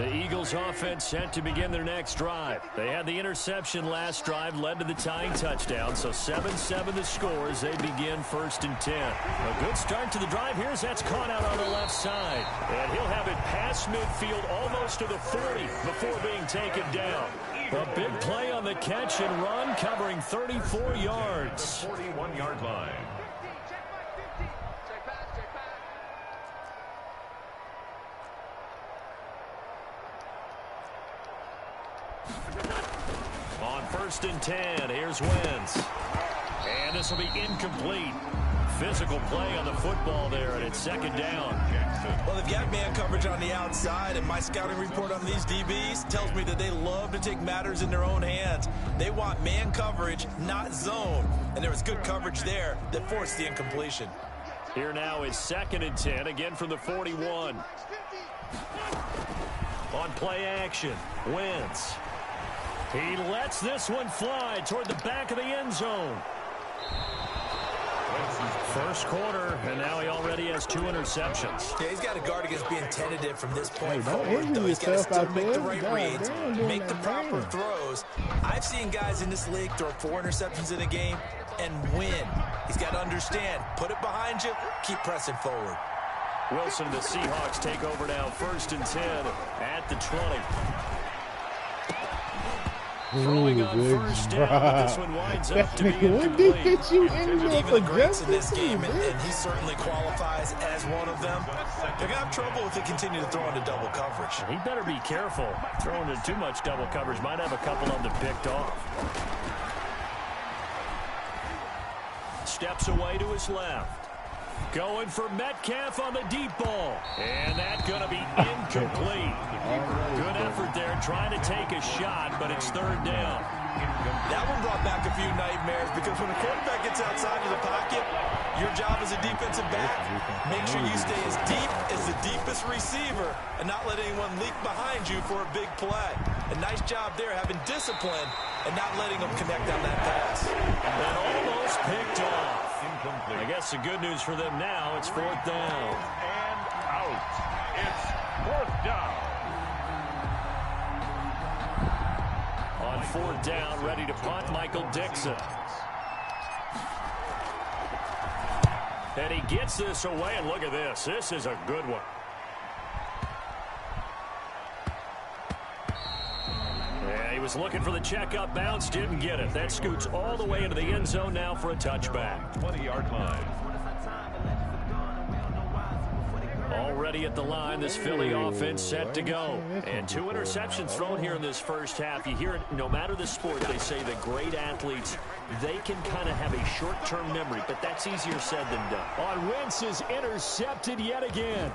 The Eagles offense set to begin their next drive. They had the interception last drive, led to the tying touchdown. So 7-7 the score as they begin 1st and 10. A good start to the drive here as that's caught out on the left side. And he'll have it past midfield almost to the 40 before being taken down. A big play on the catch and run, covering 34 yards. 41-yard line. On 1st and 10, here's Wentz. And this will be incomplete. Physical play on the football there, and it's 2nd down. Well, they've got man coverage on the outside, and my scouting report on these DBs tells me that they love to take matters in their own hands. They want man coverage, not zone. And there was good coverage there that forced the incompletion. Here now is 2nd and 10, again from the 41. On play action, Wentz. He lets this one fly toward the back of the end zone. First quarter, and now he already has 2 interceptions. Yeah, he's got to guard against being tentative from this point forward, though. He's got to still make the right reads, make the proper throws. I've seen guys in this league throw 4 interceptions in a game and win. He's got to understand, put it behind you, keep pressing forward. Wilson and the Seahawks take over now, 1st and 10 at the 20. Throwing on 1st down, but this one winds up to be incomplete. Even the greats in this game, and he certainly qualifies as one of them, they're going to have trouble if they continue to throw into double coverage. He better be careful. Throwing into too much double coverage might have a couple of them picked off. Steps away to his left. Going for Metcalf on the deep ball. And that's going to be incomplete. Good effort there trying to take a shot, but it's 3rd down. That one brought back a few nightmares because when a quarterback gets outside of the pocket, your job as a defensive back, make sure you stay as deep as the deepest receiver and not let anyone leak behind you for a big play. A nice job there having discipline and not letting them connect on that pass. And almost picked off. I guess the good news for them now, it's 4th down. And out. It's 4th down. On 4th down, ready to punt, Michael Dixon. And he gets this away, and look at this. This is a good one. Yeah, he was looking for the checkup bounce, didn't get it. That scoots all the way into the end zone now for a touchback. 20-yard line. Already at the line, this Philly offense set to go. And 2 interceptions thrown here in this first half. You hear it, no matter the sport, they say that great athletes, they can kind of have a short-term memory, but that's easier said than done. On Wentz is intercepted yet again.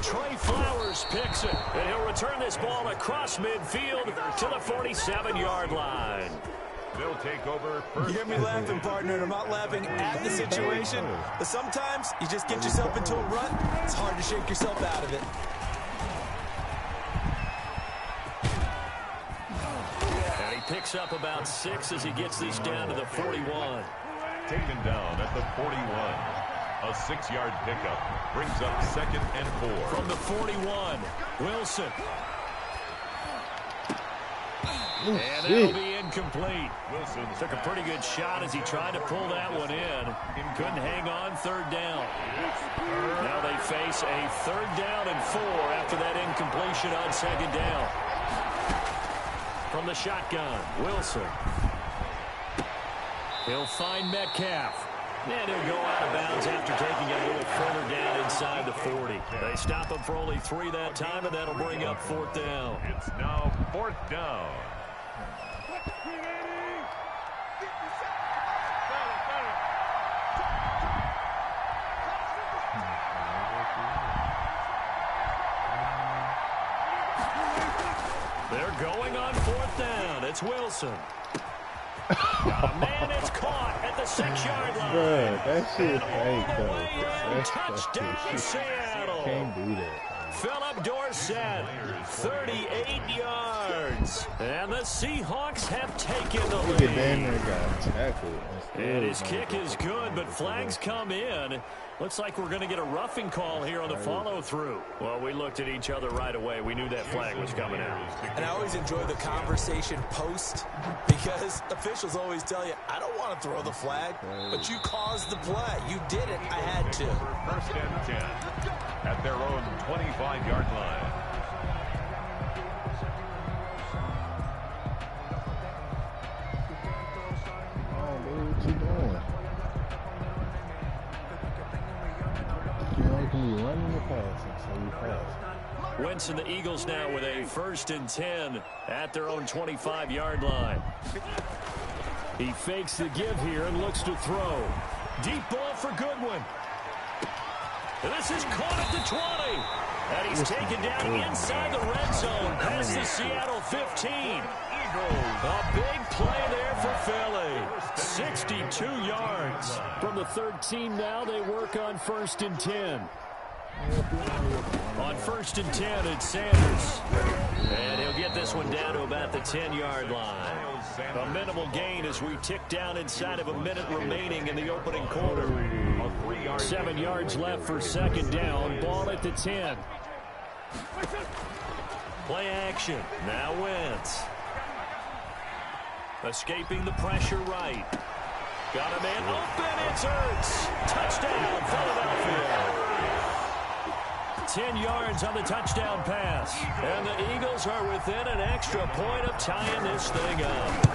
Trey Flowers picks it, and he'll return this ball across midfield to the 47-yard line. They'll take over. You hear me laughing, partner, and I'm not laughing at the situation, but sometimes you just get yourself into a rut. It's hard to shake yourself out of it. And he picks up about 6 as he gets this down to the 41. Taken down at the 41. A 6-yard pickup brings up 2nd and 4. From the 41, Wilson. And that'll be incomplete. Wilson took a pretty good shot as he tried to pull that one in. Couldn't hang on, 3rd down. Now they face a 3rd down and 4 after that incompletion on 2nd down. From the shotgun, Wilson. He'll find Metcalf. And he'll go out of bounds after taking it a little further down inside the 40. They stop him for only 3 that time, and that'll bring up 4th down. It's now 4th down. They're going on 4th down. It's Wilson. Man, it's caught at the 6-yard line. Bruh, that shit is fake, though. Touchdown, Seattle. Can't do that. Philip Dorsett, 38 yards. yards. And the Seahawks have taken the Look at lead. that, got tackled. And his kick is good, but flags come in. Looks like we're going to get a roughing call here on the follow-through. Well, we looked at each other right away. We knew that flag was coming out. And I always enjoy the conversation post because officials always tell you, I don't want to throw the flag, but you caused the play. You did it. I had to. First and 10 at their own 25-yard line. Oh, dude, what you doing? Can you run in the pass so you fast? Wentz and the Eagles now with a 1st and 10 at their own 25-yard line. He fakes the give here and looks to throw. Deep ball for Goodwin. This is caught at the 20. And he's taken down inside the red zone past the Seattle 15. A big play there for Philly. 62 yards. From the 13 now, they work on 1st and 10. On 1st and 10, it's Sanders. And he'll get this one down to about the 10-yard line. A minimal gain as we tick down inside of a minute remaining in the opening quarter. 7 yards left for 2nd down. Ball at the 10. Play action. Now Wentz. Escaping the pressure right. Got a man open. It's Ertz. Touchdown, Philadelphia. 10 yards on the touchdown pass. And the Eagles are within an extra point of tying this thing up.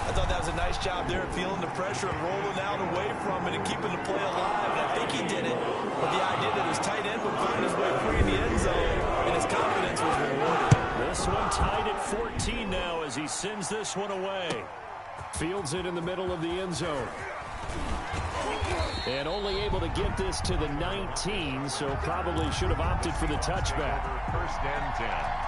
I thought that was a nice job there of feeling the pressure and rolling out away from it and keeping the play alive. And I think he did it with the idea that his tight end would find his way free in the end zone, and his confidence was rewarded. This one tied at 14 now as he sends this one away. Fields it in the middle of the end zone. And only able to get this to the 19, so probably should have opted for the touchback. 1st and 10.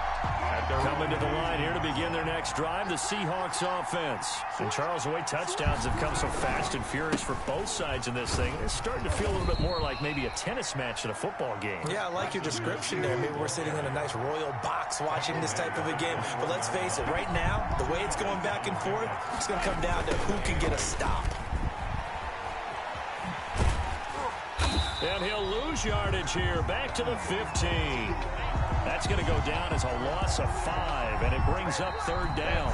Coming to the line here to begin their next drive, the Seahawks offense. And Charles, the way touchdowns have come so fast and furious for both sides in this thing, it's starting to feel a little bit more like maybe a tennis match than a football game. Yeah, I like your description there. Maybe we're sitting in a nice royal box watching this type of a game. But let's face it, right now, the way it's going back and forth, it's going to come down to who can get a stop. And he'll lose yardage here, back to the 15. That's going to go down as a loss of 5, and it brings up 3rd down.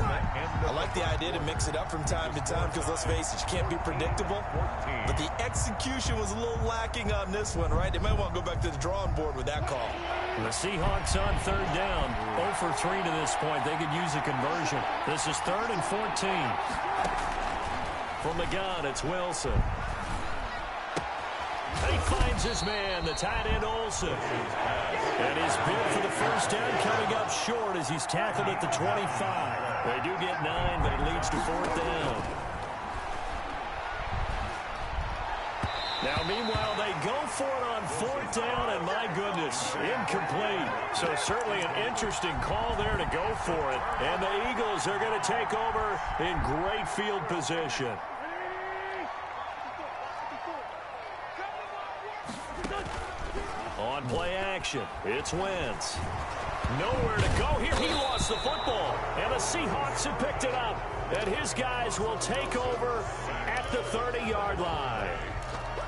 I like the idea to mix it up from time to time because, let's face it, you can't be predictable. But the execution was a little lacking on this one, right? They might want to go back to the drawing board with that call. The Seahawks on 3rd down, 0 for 3 to this point. They could use a conversion. This is 3rd and 14. From the gun, it's Wilson. He finds his man, the tight end Olsen. And his bid for the 1st down coming up short as he's tackled at the 25. They do get 9, but it leads to 4th down. Now, meanwhile, they go for it on 4th down, and my goodness, incomplete. So certainly an interesting call there to go for it. And the Eagles are going to take over in great field position. On play action, it's Wentz. Nowhere to go here. He lost the football, and the Seahawks have picked it up. And his guys will take over at the 30-yard line.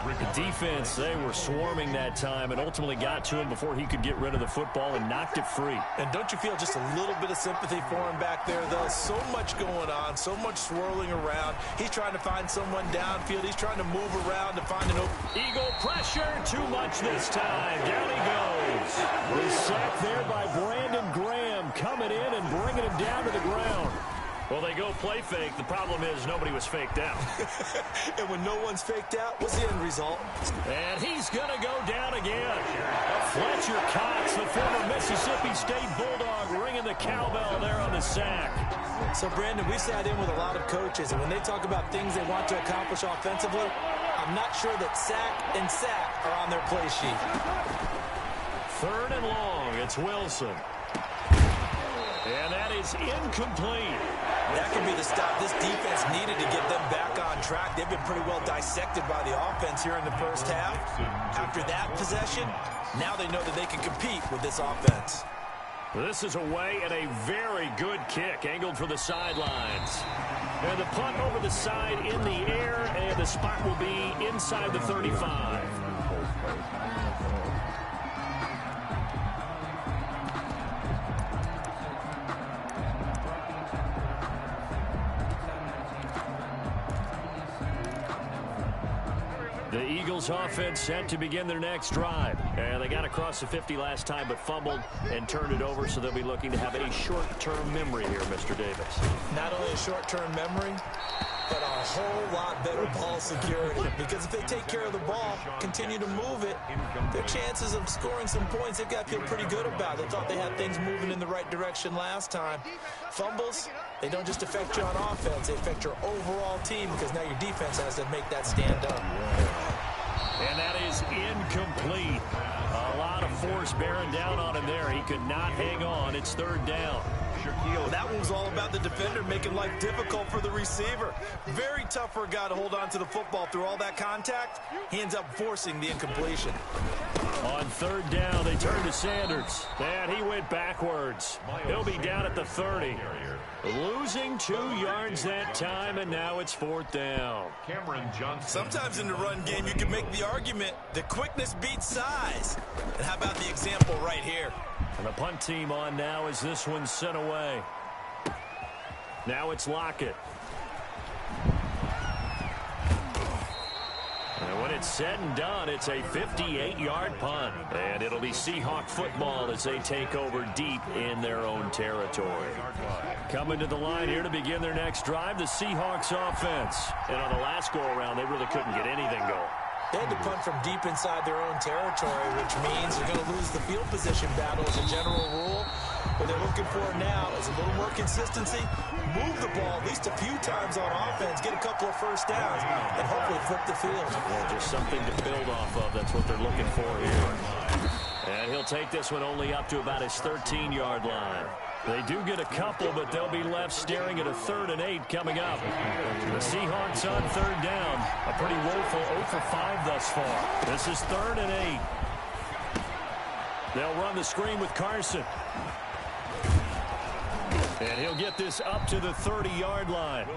The defense, they were swarming that time and ultimately got to him before he could get rid of the football and knocked it free. And don't you feel just a little bit of sympathy for him back there, though? So much going on, so much swirling around. He's trying to find someone downfield. He's trying to move around to find an open. Eagle pressure, too much this time. Down he goes. The sack there by Brandon Graham, coming in and bringing him down to the ground. Well, they go play fake. The problem is nobody was faked out. And when no one's faked out, what's the end result? And he's going to go down again. Fletcher Cox, the former Mississippi State Bulldog, ringing the cowbell there on the sack. So, Brandon, we sat in with a lot of coaches, and when they talk about things they want to accomplish offensively, I'm not sure that sack and sack are on their play sheet. 3rd and long, it's Wilson. And that is incomplete. That could be the stop this defense needed to get them back on track. They've been pretty well dissected by the offense here in the 1st half. After that possession, now they know that they can compete with this offense. This is away and a very good kick angled for the sidelines. And the punt over the side in the air, and the spot will be inside the 35. The Eagles offense set to begin their next drive. And they got across the 50 last time but fumbled and turned it over, so they'll be looking to have a short-term memory here, Mr. Davis. Not only a short-term memory, but a whole lot better ball security. Because if they take care of the ball, continue to move it, their chances of scoring some points, they've got to feel pretty good about. They thought they had things moving in the right direction last time. Fumbles, they don't just affect you on offense, they affect your overall team because now your defense has to make that stand up. And that is incomplete. A lot of force bearing down on him there. He could not hang on. It's third down. That one was all about the defender making life difficult for the receiver. Very tough for a guy to hold on to the football through all that contact. He ends up forcing the incompletion. On third down, they turn to Sanders. And he went backwards. He'll be down at the 30. Losing 2 yards that time, and now it's fourth down. Cameron Johnson. Sometimes in the run game, you can make the argument that quickness beats size. And how about the example right here? And the punt team on now as this one's sent away. Now it's Lockett. And when it's said and done, it's a 58-yard punt. And it'll be Seahawk football as they take over deep in their own territory. Coming to the line here to begin their next drive, the Seahawks offense. And on the last go-around, they really couldn't get anything going. They had to punt from deep inside their own territory, which means they're going to lose the field position battle as a general rule. What they're looking for now is a little more consistency, move the ball at least a few times on offense, get a couple of first downs, and hopefully flip the field. Yeah, just something to build off of. That's what they're looking for here. And he'll take this one only up to about his 13-yard line. They do get a couple, but they'll be left staring at a 3rd and 8 coming up. The Seahawks on third down. A pretty woeful 0 for 5 thus far. This is 3rd and 8. They'll run the screen with Carson. And he'll get this up to the 30-yard line.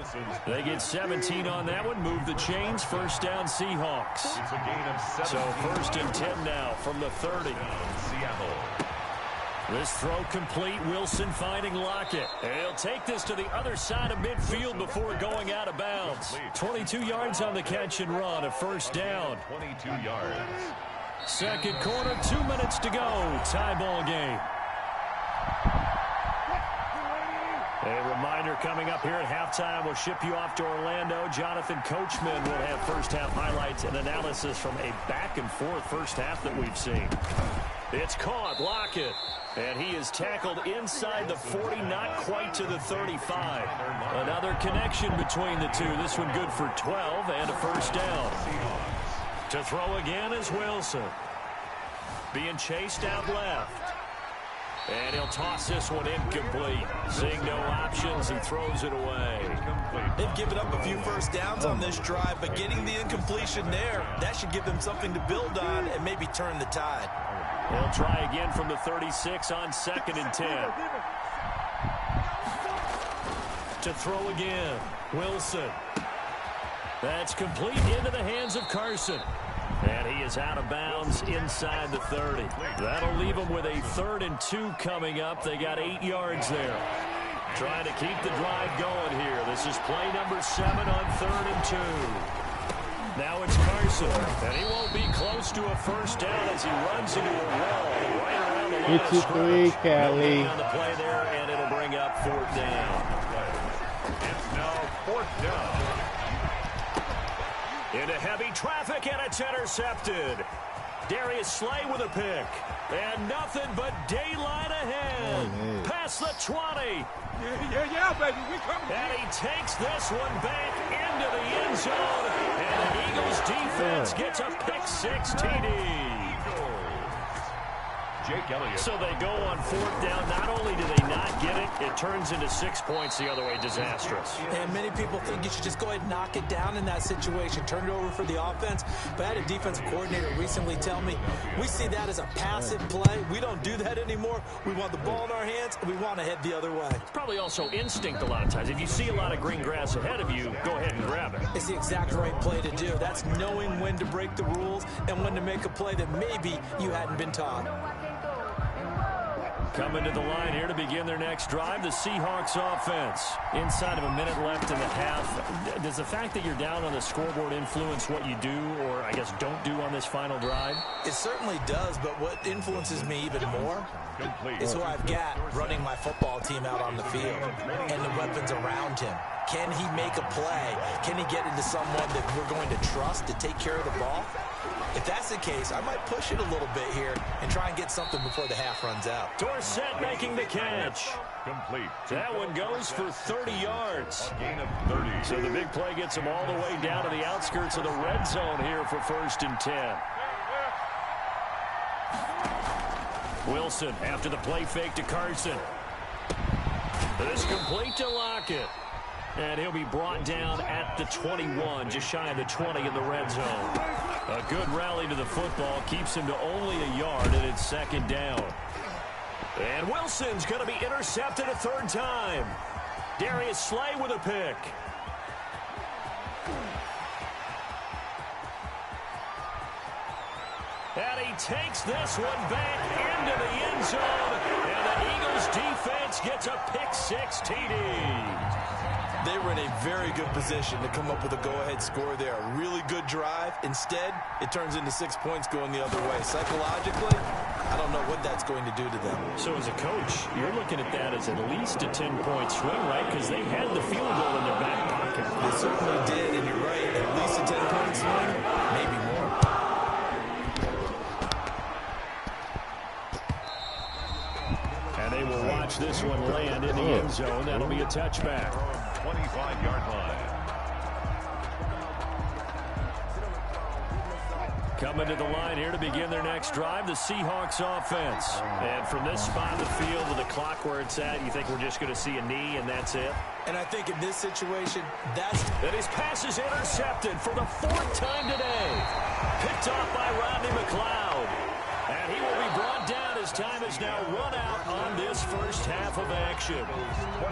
They get 17 on that one. Move the chains. First down, Seahawks. It's a gain of 7. So 1st and 10 now from the 30. Seattle. This throw complete. Wilson finding Lockett. And he'll take this to the other side of midfield before going out of bounds. 22 yards on the catch and run. A first down. 22 yards. Second quarter, 2 minutes to go. Tie ball game. A reminder coming up here at halftime. We'll ship you off to Orlando. Jonathan Coachman will have first half highlights and analysis from a back and forth first half that we've seen. It's caught. Lockett. And he is tackled inside the 40, not quite to the 35. Another connection between the two. This one good for 12 and a first down. To throw again is Wilson. Being chased out left. And he'll toss this one incomplete. Seeing no options, he throws it away. They've given up a few first downs on this drive, but getting the incompletion there, that should give them something to build on and maybe turn the tide. They'll try again from the 36 on 2nd and 10. To throw again, Wilson. That's complete into the hands of Carson. And he is out of bounds inside the 30. That'll leave them with a 3rd and 2 coming up. They got 8 yards there. Trying to keep the drive going here. This is play number 7 on 3rd and 2. Now it's Carson, and he won't be close to a first down as he runs into a wall right around the line of scrimmage. Cali. On the play there, and it'll bring up 4th down. It's now 4th down. Into heavy traffic, and it's intercepted. Darius Slay with a pick. And nothing but daylight ahead. Past the 20. Yeah, baby, we coming. And he takes this one back into the end zone. And the Eagles defense gets a pick-6 TD. Jake Elliott. So they go on 4th down. Not only do they not get it, it it turns into 6 points the other way. Disastrous. And many people think you should just go ahead and knock it down in that situation, turn it over for the offense. But I had a defensive coordinator recently tell me, we see that as a passive play. We don't do that anymore. We want the ball in our hands, and we want to head the other way. It's probably also instinct a lot of times. If you see a lot of green grass ahead of you, go ahead and grab it. It's the exact right play to do. That's knowing when to break the rules and when to make a play that maybe you hadn't been taught. Coming to the line here to begin their next drive, the Seahawks offense. Inside of a minute left in the half, does the fact that you're down on the scoreboard influence what you do, or I guess don't do on this final drive? It certainly does, but what influences me even more is who I've got running my football team out on the field and the weapons around him. Can he make a play? Can he get into someone that we're going to trust to take care of the ball? If that's the case, I might push it a little bit here and try and get something before the half runs out. Dorsett making the catch. Complete. That one goes for 30 yards. A gain of 30. So the big play gets them all the way down to the outskirts of the red zone here for 1st and 10. Wilson after the play fake to Carson. This complete to Lockett. And he'll be brought down at the 21, just shy of the 20 in the red zone. A good rally to the football keeps him to only a yard, and it's 2nd down. And Wilson's going to be intercepted a 3rd time. Darius Slay with a pick. And he takes this one back into the end zone. And the Eagles defense gets a pick-6 TD. They were in a very good position to come up with a go-ahead score there. A really good drive. Instead, it turns into 6 points going the other way. Psychologically, I don't know what that's going to do to them. So as a coach, you're looking at that as at least a 10-point swing, right? Because they had the field goal in their back pocket. They certainly did, and you're right. At least a 10-point swing, maybe more. And they will watch this one land in the end zone. That'll be a touchback. 25-yard line. Coming to the line here to begin their next drive, the Seahawks offense. And from this spot in the field with the clock where it's at, you think we're just going to see a knee and that's it? And I think in this situation, And his pass is intercepted for the 4th time today. Picked off by Rodney McLeod. And he will be brought down as time is now run out on this first half of action.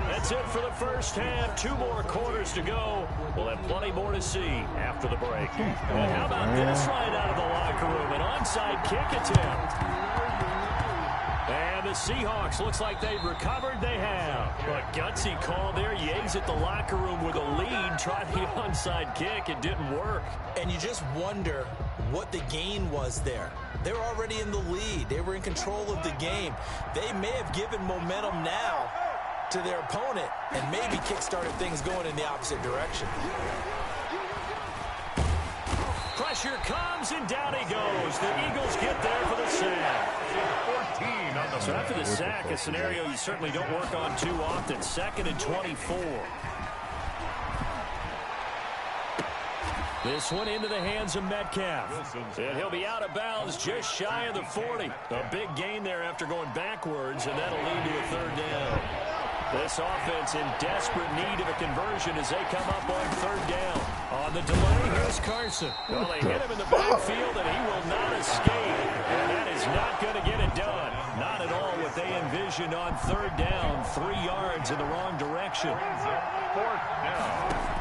That's it for the first half. 2 more quarters to go. We'll have plenty more to see after the break. And how about this right out of the locker room? An onside kick attempt. And the Seahawks, looks like they've recovered. They have. But gutsy call there. Yates at the locker room with a lead. Tried the onside kick. It didn't work. and you just wonder what the gain was there. They were already in the lead. They were in control of the game. They may have given momentum now to their opponent and maybe kick-started things going in the opposite direction. Pressure comes, and down he goes. The Eagles get there for the sack. 14 on the So after the sack, a scenario you certainly don't work on too often. 2nd and 24. This one into the hands of Metcalf. And he'll be out of bounds just shy of the 40. A big gain there after going backwards, and that'll lead to a 3rd down. This offense in desperate need of a conversion as they come up on 3rd down. On the delay, here's Carson. Well, they hit him in the backfield, and he will not escape. And that is not going to get it done. Not at all what they envisioned on 3rd down. 3 yards in the wrong direction. 4th down.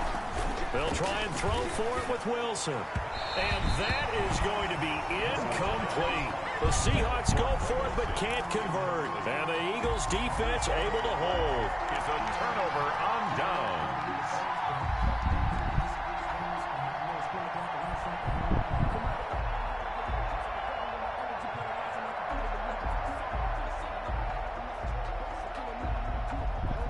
They'll try and throw for it with Wilson. And that is going to be incomplete. The Seahawks go for it but can't convert. And the Eagles defense able to hold. It's a turnover on downs.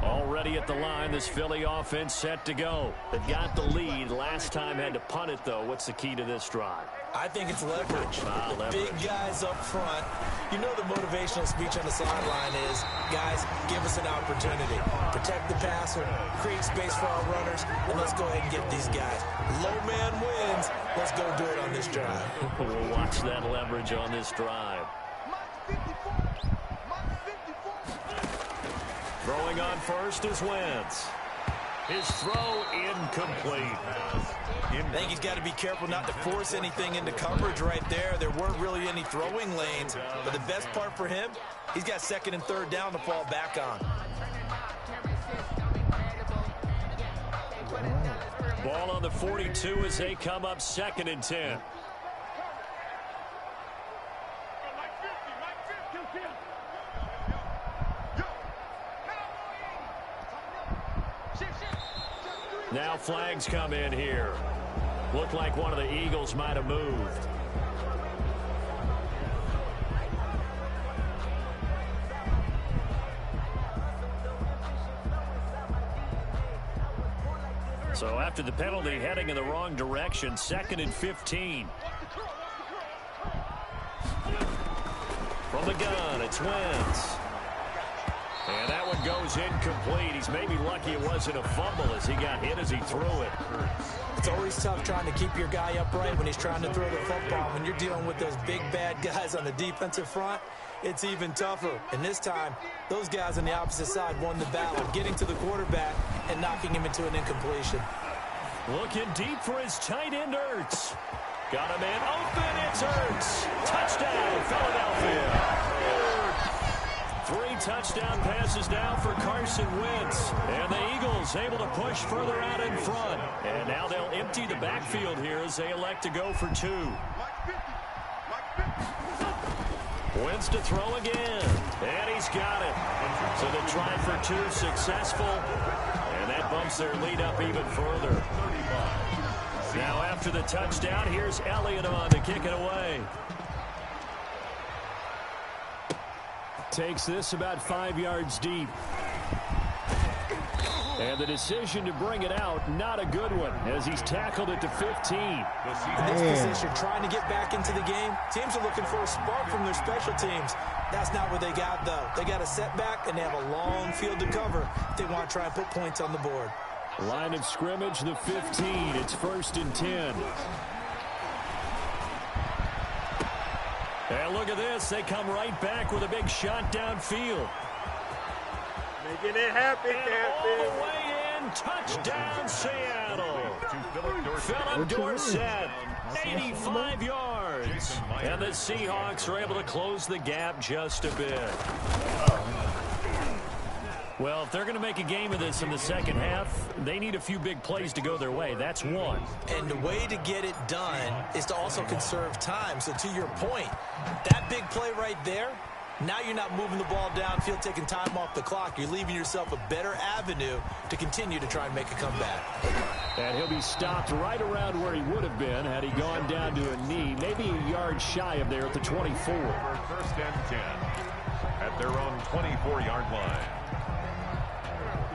Already at the line, this Philly offense set to go. They've got the lead. Last time had to punt it, though. What's the key to this drive? I think it's leverage. Leverage. Big guys up front. You know the motivational speech on the sideline is, guys, give us an opportunity. Protect the passer, create space for our runners, and let's go ahead and get these guys. Low man wins. Let's go do it on this drive. We'll watch that leverage on this drive. Throwing on first is Wentz. His throw incomplete. I think he's got to be careful not to force anything into coverage right there. There weren't really any throwing lanes, but the best part for him, he's got second and third down to fall back on. Ball on the 42 as they come up 2nd and 10. Now flags come in here. Looked like one of the Eagles might have moved. So after the penalty, heading in the wrong direction, 2nd and 15. From the gun, it's Wentz. And that one goes incomplete. He's maybe lucky it wasn't a fumble as he got hit as he threw it. It's always tough trying to keep your guy upright when he's trying to throw the football. When you're dealing with those big, bad guys on the defensive front, it's even tougher. And this time, those guys on the opposite side won the battle, getting to the quarterback and knocking him into an incompletion. Looking deep for his tight end, Ertz. Got a man open, it's Ertz. Touchdown, Philadelphia. 3 touchdown passes now for Carson Wentz. And the Eagles able to push further out in front. And now they'll empty the backfield here as they elect to go for 2. Wentz to throw again. And he's got it. So the try for 2 successful. And that bumps their lead up even further. Now after the touchdown, here's Elliott on to kick it away. Takes this about 5 yards deep. And the decision to bring it out, not a good one, as he's tackled it to 15. In this position, trying to get back into the game, teams are looking for a spark from their special teams. That's not what they got, though. They got a setback, and they have a long field to cover if they want to try and put points on the board. Line of scrimmage, the 15. It's 1st and 10. And look at this. They come right back with a big shot downfield. Making it happen, Captain. All the way in. Touchdown, Seattle. Philip Dorsett, 85 yards. And the Seahawks are able to close the gap just a bit. Well, if they're going to make a game of this in the second half, they need a few big plays to go their way. That's one. And the way to get it done is to also conserve time. So to your point, that big play right there, now you're not moving the ball downfield, taking time off the clock. You're leaving yourself a better avenue to continue to try and make a comeback. And he'll be stopped right around where he would have been had he gone down to a knee, maybe a yard shy of there at the 24. 1st and 10 at their own 24-yard line.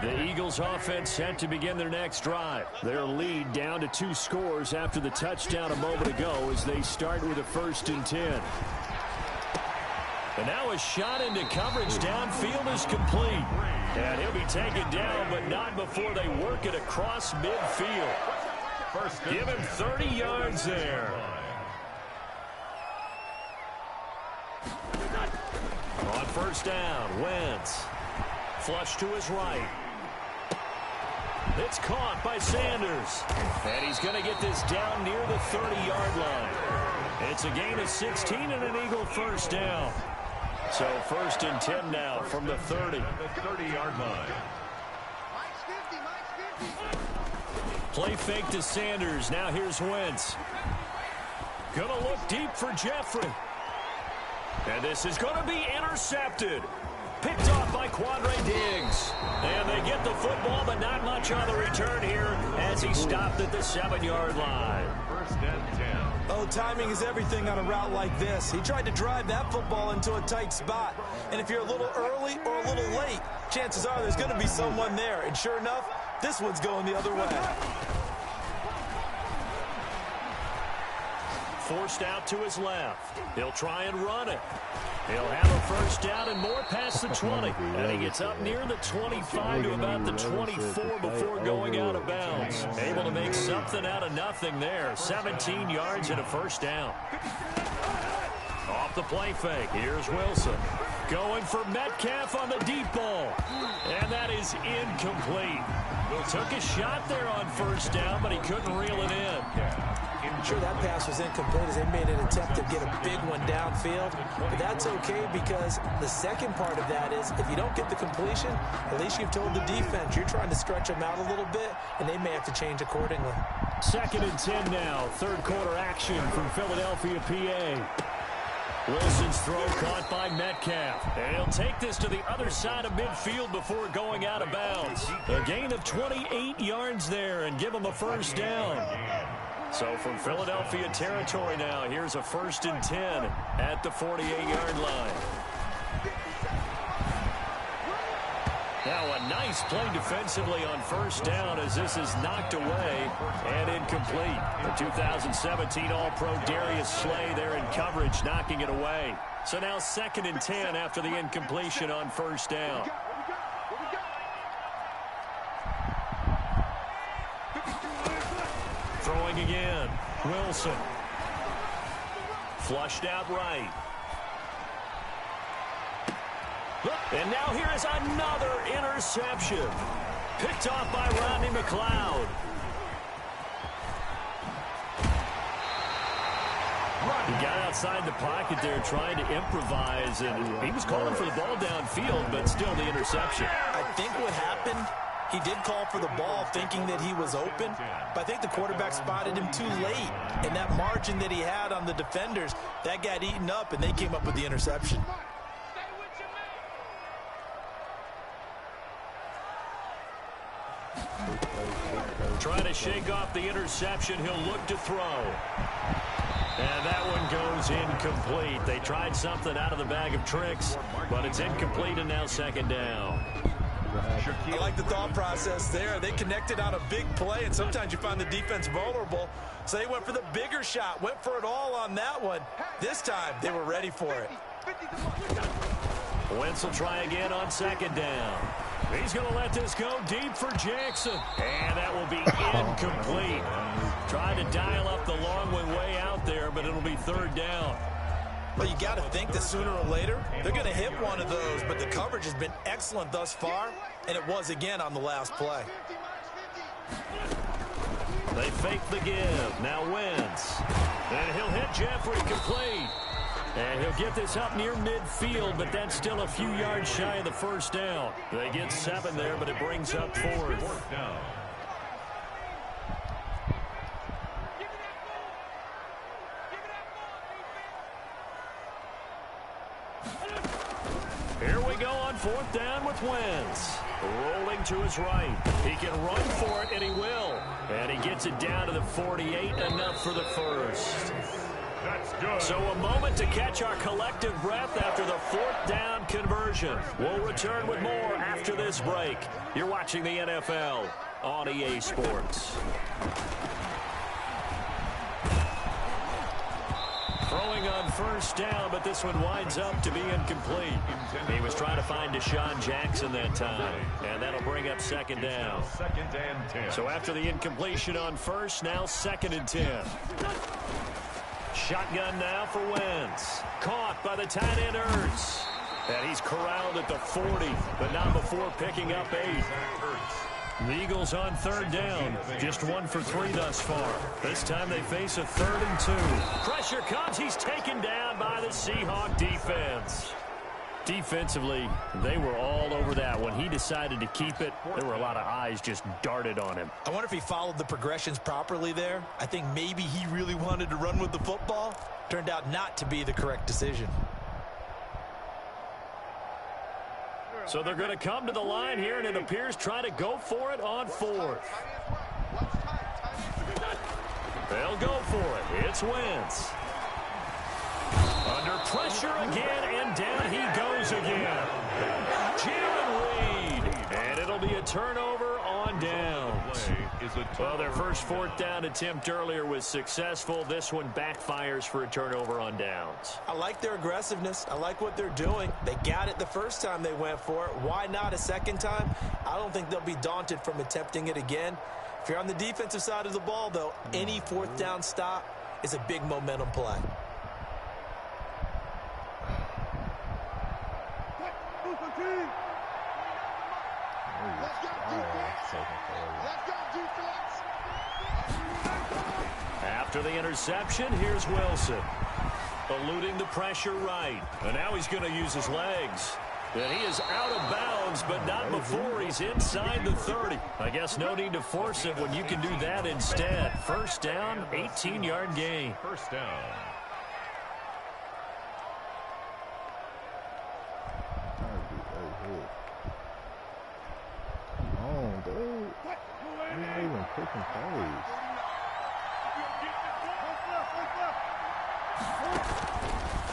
The Eagles offense set to begin their next drive. Their lead down to 2 scores after the touchdown a moment ago as they start with a 1st and 10. And now a shot into coverage downfield is complete. And he'll be taken down, but not before they work it across midfield. Give him 30 yards there. On 1st down, Wentz. Flush to his right. It's caught by Sanders. And he's going to get this down near the 30-yard line. It's a gain of 16 and an Eagle 1st down. So 1st and 10 now from the 30. The 30-yard line. Play fake to Sanders. Now here's Wentz. Going to look deep for Jeffrey. And this is going to be intercepted. Picked off by Quandre Diggs. And they get the football, but not much on the return here as he stopped at the 7-yard line. 1st and 10. Oh, timing is everything on a route like this. He tried to drive that football into a tight spot. And if you're a little early or a little late, chances are there's going to be someone there. And sure enough, this one's going the other way. Forced out to his left. He'll try and run it. He'll have a 1st down and more past the 20. And he gets up near the 25 to about the 24 before going out of bounds. Able to make something out of nothing there. 17 yards and a 1st down. Off the play fake. Here's Wilson. Going for Metcalf on the deep ball. is incomplete. Took a shot there on first down, but he couldn't reel it in. I'm sure that pass was incomplete as they made an attempt to get a big one downfield. But that's okay because the second part of that is if you don't get the completion, at least you've told the defense you're trying to stretch them out a little bit, and they may have to change accordingly. 2nd and 10 now. Third quarter action from Philadelphia, PA. Wilson's throw caught by Metcalf. And he'll take this to the other side of midfield before going out of bounds. A gain of 28 yards there and give him a first down. So from Philadelphia territory now, here's a 1st and 10 at the 48-yard line. Now a nice play defensively on first down as this is knocked away and incomplete. The 2017 All-Pro Darius Slay there in coverage, knocking it away. So now 2nd and 10 after the incompletion on first down. Throwing again. Wilson. Flushed out right. And now here is another interception. Picked off by Rodney McLeod. He got outside the pocket there trying to improvise, and he was calling for the ball downfield, but still the interception. I think what happened, he did call for the ball thinking that he was open, but I think the quarterback spotted him too late. And that margin that he had on the defenders, that got eaten up, and they came up with the interception. Trying to shake off the interception. He'll look to throw. And that one goes incomplete. They tried something out of the bag of tricks, but it's incomplete and now 2nd down. I like the thought process there. They connected on a big play, and sometimes you find the defense vulnerable. So they went for the bigger shot, went for it all on that one. This time, they were ready for it. Wentz will try again on 2nd down. He's going to let this go deep for Jackson. And that will be incomplete. Trying to dial up the long one way out there, but it'll be 3rd down. Well, you got to think that sooner or later, they're going to hit one of those, but the coverage has been excellent thus far, and it was again on the last play. They fake the give. Now Wentz. And he'll hit Jeffrey complete. And he'll get this up near midfield, but that's still a few yards shy of the first down. They get 7 there, but it brings up 4th. Here we go on 4th down with Wentz. Rolling to his right. He can run for it, and he will. And he gets it down to the 48, enough for the first. That's good. So a moment to catch our collective breath after the 4th down conversion. We'll return with more after this break. You're watching the NFL on EA Sports. Throwing on first down, but this one winds up to be incomplete. He was trying to find Deshaun Jackson that time, and that'll bring up 2nd down. 2nd and 10. So after the incompletion on first, now 2nd and 10. Shotgun now for Wentz. Caught by the tight end Ertz. And he's corralled at the 40, but not before picking up 8. The Eagles on 3rd down. Just 1 for 3 thus far. This time they face a 3rd and 2. Pressure comes. He's taken down by the Seahawk defense. Defensively, they were all over that. When he decided to keep it, there were a lot of eyes just darted on him. I wonder if he followed the progressions properly there. I think maybe he really wanted to run with the football. Turned out not to be the correct decision. So they're going to come to the line here, and it appears try to go for it on 4th. They'll go for it. It's Wentz. Under pressure again, and down he goes again. Jalen Reed. And it'll be a turnover on downs. Well, their first 4th down attempt earlier was successful. This one backfires for a turnover on downs. I like their aggressiveness. I like what they're doing. They got it the first time they went for it. Why not a second time? I don't think they'll be daunted from attempting it again. If you're on the defensive side of the ball, though, any 4th down stop is a big momentum play. After the interception, here's Wilson. Eluding the pressure right. And now he's going to use his legs. And he is out of bounds, but not before he's inside the 30. I guess no need to force it when you can do that instead. First down, 18-yard gain. First down. Come on, dude. I'm not even picking plays.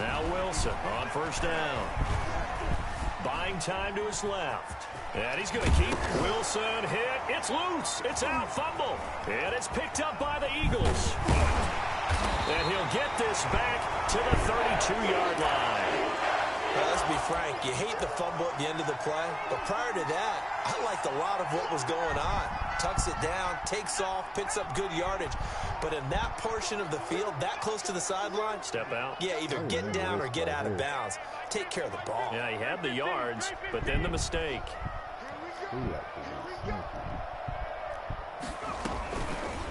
Now Wilson on first down. Buying time to his left. And he's going to keep. Wilson hit. It's loose. It's out. Fumble. And it's picked up by the Eagles. And he'll get this back to the 32-yard line. Now, let's be frank. You hate the fumble at the end of the play. But prior to that, I liked a lot of what was going on. Tucks it down, takes off, picks up good yardage. But in that portion of the field, that close to the sideline, step out. Yeah, either get down or get out of bounds. Take care of the ball. Yeah, he had the yards, but then the mistake.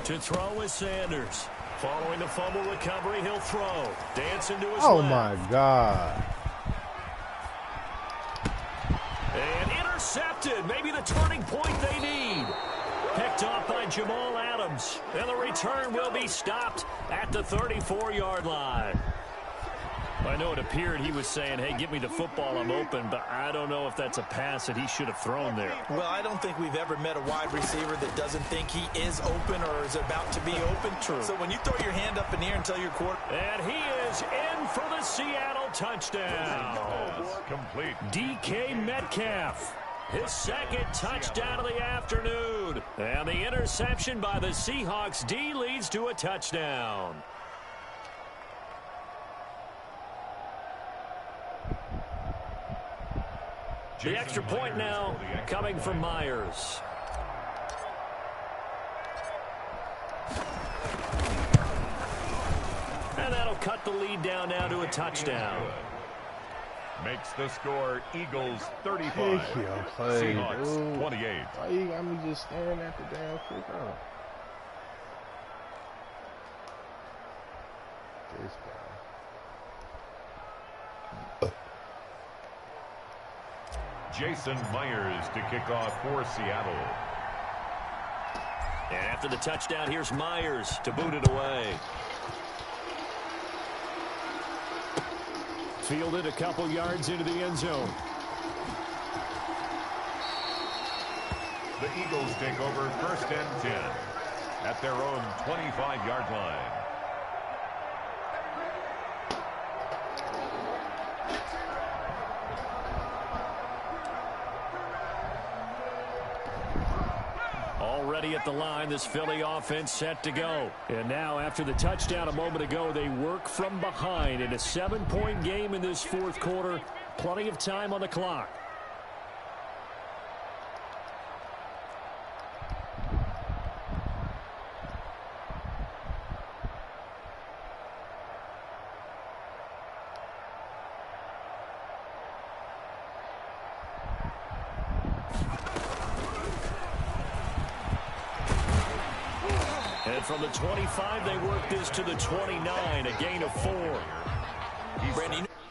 To throw is Sanders. Following the fumble recovery, he'll throw. Dancing to his left. My God. And intercepted. Maybe the turning point they need. Picked off by Jamal Adams. And the return will be stopped at the 34-yard line. I know it appeared he was saying, hey, give me the football, I'm open, but I don't know if that's a pass that he should have thrown there. Well, I don't think we've ever met a wide receiver that doesn't think he is open or is about to be open. True. So when you throw your hand up in the air and tell your quarterback. And he is in for the Seattle touchdown. Complete. DK Metcalf. His second touchdown of the afternoon. And the interception by the Seahawks D leads to a touchdown. The extra point now coming from Myers. And that'll cut the lead down now to a touchdown. Makes the score Eagles 35. Seahawks 28. Why you got me just staring at the damn kick out? This guy. Jason Myers to kick off for Seattle. And after the touchdown, here's Myers to boot it away. Fielded a couple yards into the end zone. The Eagles take over first and 10 at their own 25-yard line. Already at the line, this Philly offense set to go. And now, after the touchdown a moment ago, they work from behind in a 7-point game in this fourth quarter. Plenty of time on the clock. And from the 25, they work this to the 29, a gain of 4. Brandon,